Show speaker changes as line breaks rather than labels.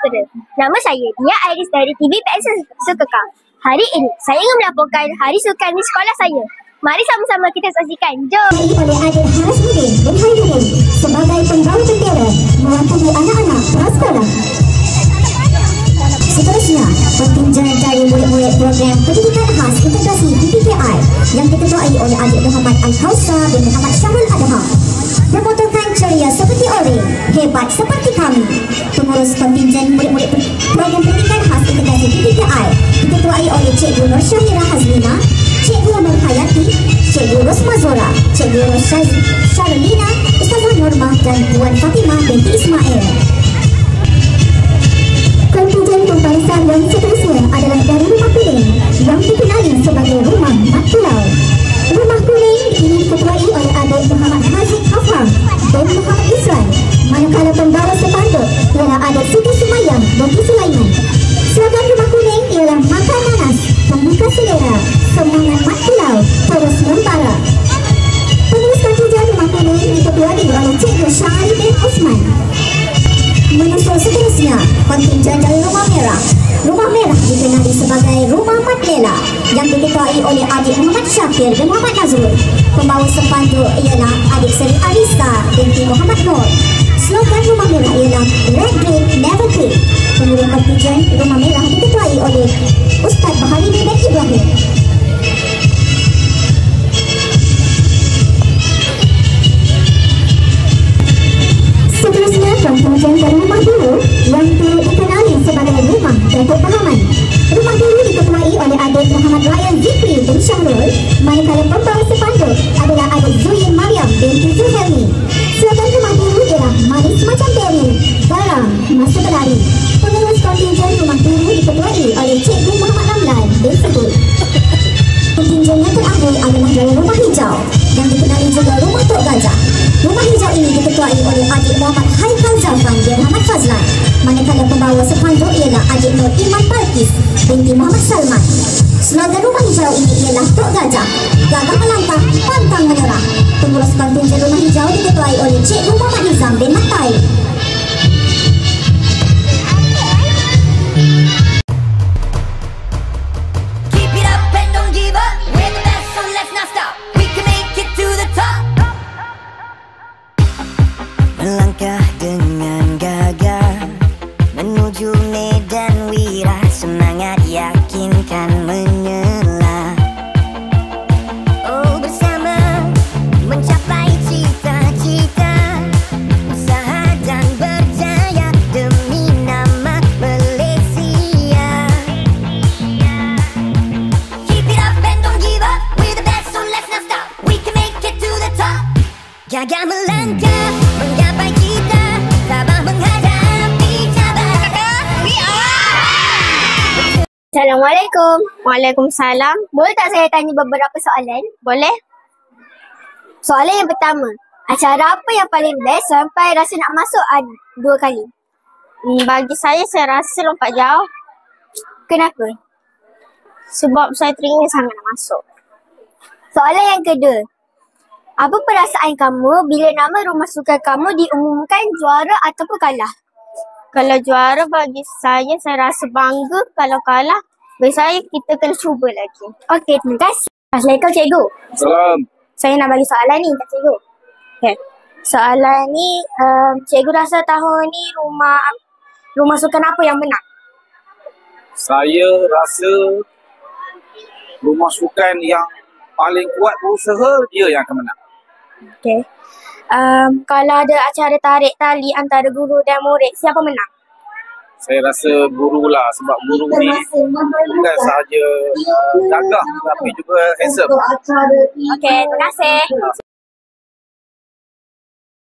Saudara. Nama saya Dia Iris dari TV-PX Sukakam. Hari ini saya ingin melaporkan Hari Sukan di sekolah saya. Mari sama-sama kita saksikan. Jom.
Oleh adik Harasudin bin Haiduddin sebagai penggawa bendera mewakili anak-anak prasekolah. Seterusnya, kontinjen dari murid-murid program pendidikan khas integrasi PPKI yang diketuai oleh adik Muhammad Al-Kausar dan Muhammad Syamul Adha bermotokan ceria seperti orang, hebat seperti kami. Pengurus kontinjen murid-murid program pendidikan khas integrasi PPKI diketuai oleh Cikgu Nur Syahira Hazlina, Cikgu Nur Hayati, Cikgu Rosma Zora, Cikgu Nur Syarlina, Ustazah Normah dan Puan Fatimah binti Ismail. Kontinjen pembarisan yang seterusnya adalah dari Rumah Kuning yang dikenali sebagai Rumah Mat Pulau. Rumah Kuning ini diketuai oleh adik Muhammad Haziq Hafam dan Muhammad Isran, manakala pembawa sepanduk ialah adik Siti Sumayang binti Sulaiman. Slogan Rumah Kuning ialah makan nanas, membuka selera, semangat Mat Pulau, terus membara. Pengurus kontinjen Rumah Kuning diketuai oleh Cikgu Syahari bin Osman. Menyusul seterusnya, kontinjen dari Rumah Merah. Rumah Merah dikenali sebagai Rumah Mat Lela yang diketuai oleh adik Muhammad Syafir dan Muhammad Nazrul. Pembawa sepanduk ialah adik Seri Arista binti Muhammad Nur. Slogan Rumah Merah ialah Red Green Never Quit. Pengurus kontinjen Rumah Merah diketuai oleh Ustaz Baharudin bin Ibrahim. Seterusnya, kontinjen dari Rumah Biru yang dikenali sebagai Rumah Datuk Bahaman. Rumah Biru diketuai oleh adik Muhammad Ryan Zikri bin Syahrul, manakala pembawa sepanduk adalah adik Zuyin Mariam binti Zuhelmi. Slogan Rumah Biru ialah manis macam beri, garam masa berlari. Pengurus kontinjen Rumah Biru diketuai oleh Cikgu Muhammad Ramlan bin Sebut. Kontinjen yang terakhir adalah dari Rumah Hijau yang dikenali juga Rumah Tok Gajah. Rumah Hijau ini diketuai oleh adik Muhammad Haikal Zafran dan Muhammad Fazlan, manakala pembawa sepanduk ialah adik Nur Iman Balkis binti Muhammad Salman. Slogan Rumah Hijau ini ialah Tok Gajah, gagah melangkah, pantang menyerah. Pengurus kontinjen Rumah Hijau diketuai oleh Cikgu Muhammad Nizam bin Matai.
Melangkah dengan gagah menuju medan wira, semangat yakinkan menyela. Oh, bersama mencapai cita-cita, usaha dan berjaya demi nama Malaysia. Keep it up and don't give up, we're the best so let's not stop, we can make it to the top. Gagah melangkah menggapai cita, tabah menghadapi cabaran.
Assalamualaikum.
Waalaikumsalam.
Boleh tak saya tanya beberapa soalan?
Boleh?
Soalan yang pertama, acara apa yang paling best sampai rasa nak masuk 2 kali?
Bagi saya rasa lompat jauh.
Kenapa?
Sebab saya teringin sangat nak masuk.
Soalan yang kedua, apa perasaan kamu bila nama rumah sukan kamu diumumkan juara ataupun kalah?
Kalau juara bagi saya rasa bangga. Kalau kalah, bagi saya kita kena cuba lagi.
Okey, terima kasih. Assalamualaikum cikgu.
Salam.
Saya nak bagi soalan ni kat cikgu.
Okay.
Soalan ni, cikgu rasa tahun ni rumah sukan apa yang menang?
Saya rasa rumah sukan yang paling kuat berusaha dia yang akan menang.
Okey. Kalau ada acara tarik tali antara guru dan murid, siapa menang?
Saya rasa guru lah, sebab guru ni bukan sahaja gagah tapi juga handsome.
Okey, terima kasih.